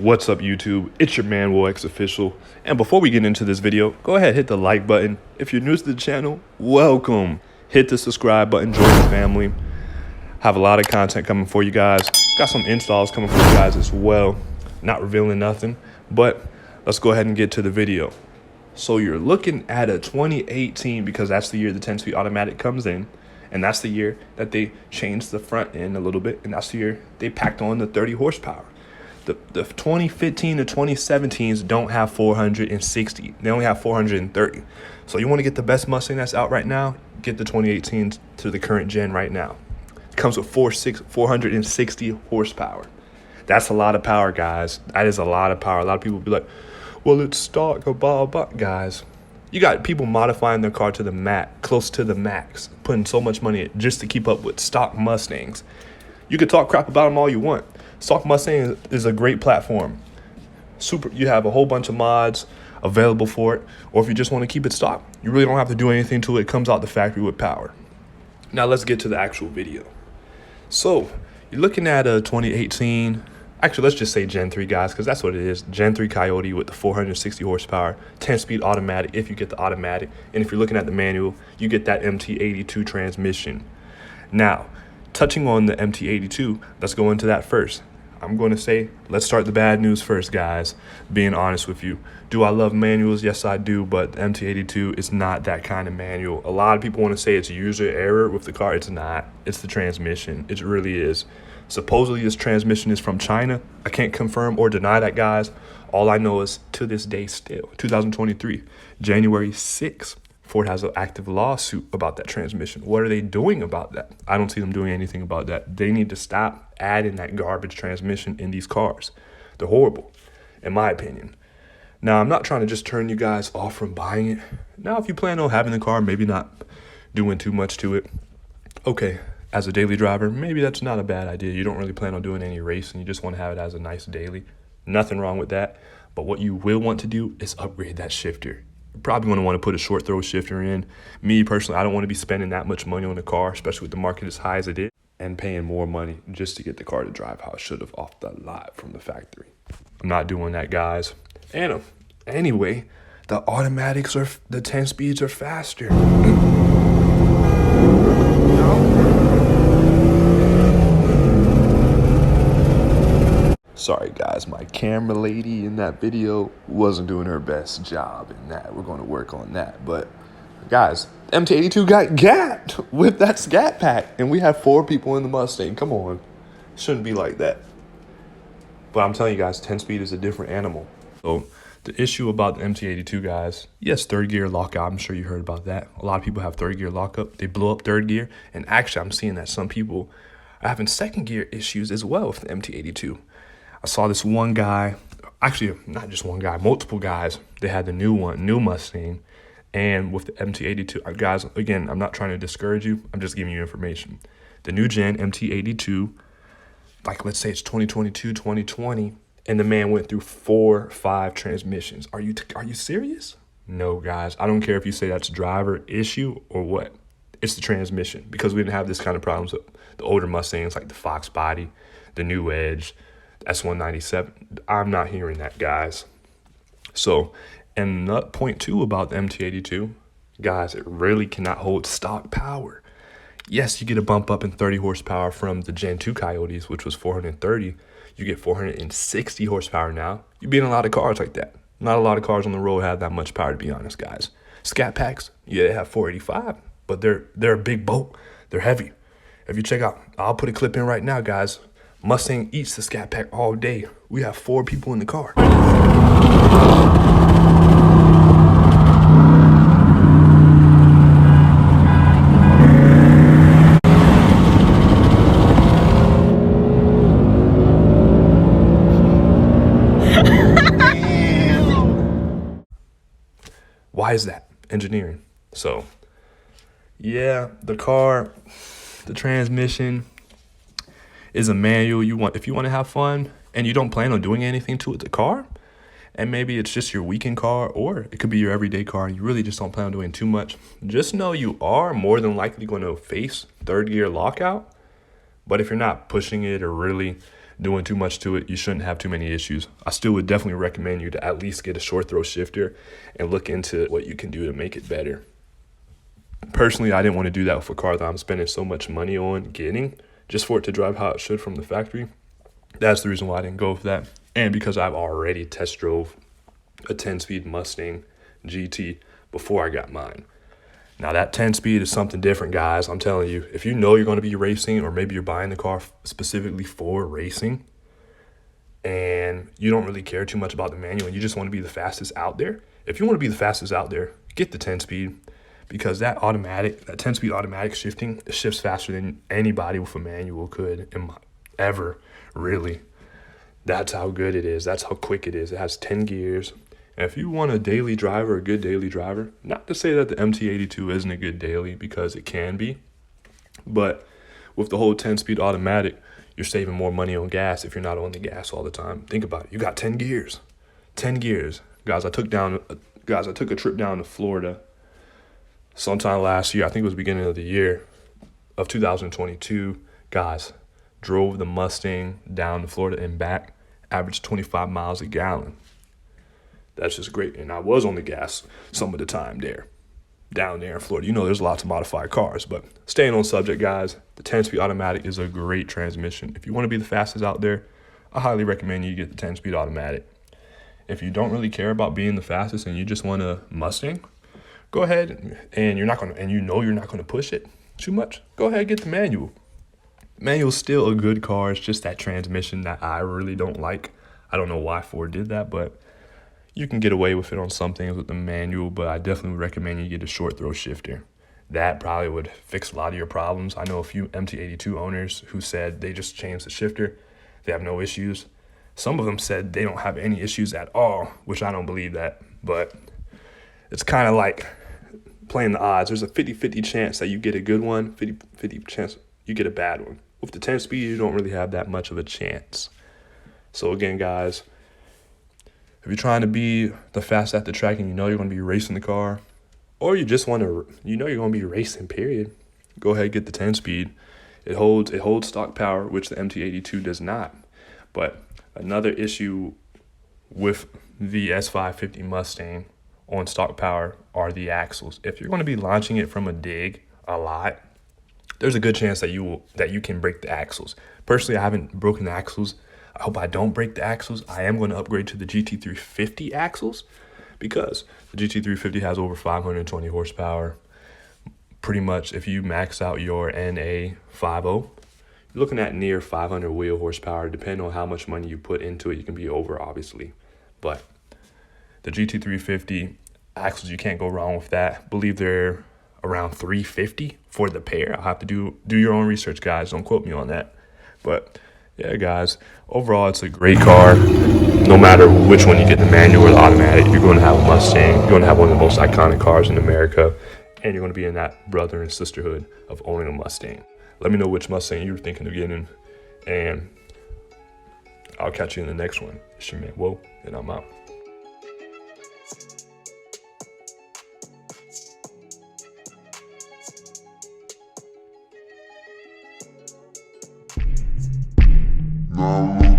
What's up, YouTube? It's your man WoX Official, and before we get into this video, go ahead, hit the like button. If you're new to the channel, welcome. Hit the subscribe button, join the family. Have a lot of content coming for you guys. Got some installs coming for you guys as well. Not revealing nothing, but let's go ahead and get to the video. So you're looking at a 2018, because that's the year the 10-speed automatic comes in, and that's the year that they changed the front end a little bit, and that's the year they packed on the 30 horsepower. The 2015 to 2017s don't have 460. They only have 430. So you want to get the best Mustang that's out right now, get the 2018 to the current gen right now. It comes with 460 horsepower. That's a lot of power, guys. That is a lot of power. A lot of people will be like, well, it's stock or blah, blah. Guys, you got people modifying their car to the max, close to the max, putting so much money in it just to keep up with stock Mustangs. You can talk crap about them all you want. Stock Mustang is a great platform. You have a whole bunch of mods available for it, or if you just want to keep it stock, you really don't have to do anything to it. It comes out the factory with power. Now let's get to the actual video. So you're looking at a 2018, actually let's just say Gen 3, guys, because that's what it is. Gen 3 Coyote with the 460 horsepower, 10-speed automatic if you get the automatic, and if you're looking at the manual, you get that MT82 transmission. Now, touching on the MT82, let's go into that first. I'm going to say, let's start the bad news first, guys. Being honest with you. Do I love manuals? Yes, I do, but the MT82 is not that kind of manual. A lot of people want to say it's user error with the car. It's not. It's the transmission. It really is. Supposedly, this transmission is from China. I can't confirm or deny that, guys. All I know is, to this day still, 2023, January 6th, Ford has an active lawsuit about that transmission. What are they doing about that? I don't see them doing anything about that. They need to stop adding that garbage transmission in these cars. They're horrible, in my opinion. Now, I'm not trying to just turn you guys off from buying it. Now, if you plan on having the car, maybe not doing too much to it. Okay, as a daily driver, maybe that's not a bad idea. You don't really plan on doing any racing. You just want to have it as a nice daily. Nothing wrong with that. But what you will want to do is upgrade that shifter. You're probably going to want to put a short throw shifter in. Me, personally, I don't want to be spending that much money on a car, especially with the market as high as it is, and paying more money just to get the car to drive how it should have off the lot from the factory. I'm not doing that, guys. And anyway, the automatics are, the 10 speeds are faster. Sorry, guys, my camera lady in that video wasn't doing her best job in that. We're going to work on that. But, guys, MT82 got gapped with that scat pack, and we have 4 people in the Mustang. Come on. Shouldn't be like that. But I'm telling you guys, 10-speed is a different animal. So the issue about the MT82, guys, yes, third gear lockout. I'm sure you heard about that. A lot of people have third gear lockup. They blow up third gear. And actually, I'm seeing that some people are having second gear issues as well with the MT82. I saw this one guy, actually not just one guy, multiple guys. They had the new Mustang, and with the MT82, guys, again, I'm not trying to discourage you. I'm just giving you information. The new gen MT82, like let's say it's 2022, 2020, and the man went through 4, 5 transmissions. Are you serious? No, guys. I don't care if you say that's a driver issue or what. It's the transmission, because we didn't have this kind of problems with the older Mustangs like the Fox body, the new Edge, S197. I'm not hearing that, guys. So, and point 2 about the MT82, guys, it really cannot hold stock power. Yes, you get a bump up in 30 horsepower from the Gen 2 Coyotes, which was 430. You get 460 horsepower now. You be in a lot of cars like that. Not a lot of cars on the road have that much power, to be honest, guys. Scat packs, yeah, they have 485, but they're a big boat. They're heavy. If you check out, I'll put a clip in right now, guys. Mustang eats the scat pack all day. We have 4 people in the car. Why is that? Engineering. So, yeah, the car, the transmission is a manual. If you want to have fun and you don't plan on doing anything to it, the car, and maybe it's just your weekend car, or it could be your everyday car, and you really just don't plan on doing too much, just know you are more than likely going to face third gear lockout. But if you're not pushing it or really doing too much to it, you shouldn't have too many issues. I still would definitely recommend you to at least get a short throw shifter and look into what you can do to make it better. Personally, I didn't want to do that with a car that I'm spending so much money on getting just for it to drive how it should from the factory. That's the reason why I didn't go with that. And because I've already test drove a 10-speed Mustang GT before I got mine. Now that 10-speed is something different, guys. I'm telling you, if you know you're going to be racing, or maybe you're buying the car specifically for racing and you don't really care too much about the manual and you just want to be the fastest out there, if you want to be the fastest out there, get the 10-speed, because that 10-speed automatic shifting, it shifts faster than anybody with a manual could ever, really. That's how good it is. That's how quick it is. It has 10 gears. And if you want a daily driver, a good daily driver, not to say that the MT82 isn't a good daily, because it can be, but with the whole 10-speed automatic, you're saving more money on gas if you're not on the gas all the time. Think about it. You got 10 gears. 10 gears. Guys, I took a trip down to Florida sometime last year. I think it was beginning of the year of 2022. Guys, drove the Mustang down to Florida and back, averaged 25 miles a gallon. That's just great. And I was on the gas some of the time down there in Florida. You know, there's lots of modified cars, but staying on subject, guys, the 10-speed automatic is a great transmission. If you want to be the fastest out there, I highly recommend you get the 10-speed automatic. If you don't really care about being the fastest and you just want a Mustang, go ahead, and you're not going to push it too much, go ahead and get the manual. Manual's still a good car. It's just that transmission that I really don't like. I don't know why Ford did that, but you can get away with it on some things with the manual, but I definitely would recommend you get a short throw shifter. That probably would fix a lot of your problems. I know a few MT82 owners who said they just changed the shifter. They have no issues. Some of them said they don't have any issues at all, which I don't believe that, but it's kind of like playing the odds. There's a 50-50 chance that you get a good one, 50-50 chance you get a bad one. With the 10-speed, you don't really have that much of a chance. So again, guys, if you're trying to be the fastest at the track and you know you're going to be racing the car, or you just want to, you know you're going to be racing, period, go ahead and get the 10-speed. It holds stock power, which the MT82 does not. But another issue with the S550 Mustang on stock power are the axles. If you're going to be launching it from a dig a lot, there's a good chance that you can break the axles. Personally, I haven't broken the axles. I hope I don't break the axles. I am going to upgrade to the GT350 axles, because the GT350 has over 520 horsepower. Pretty much, if you max out your NA50, you're looking at near 500 wheel horsepower. Depending on how much money you put into it, you can be over, obviously. But the GT350 axles, you can't go wrong with that. I believe they're around 350 for the pair. I'll have to do your own research, guys. Don't quote me on that. But yeah, guys, overall, it's a great car. No matter which one you get, the manual or the automatic, you're going to have a Mustang. You're going to have one of the most iconic cars in America, and you're going to be in that brother and sisterhood of owning a Mustang. Let me know which Mustang you're thinking of getting, and I'll catch you in the next one. It's your man, Whoa, and I'm out. No.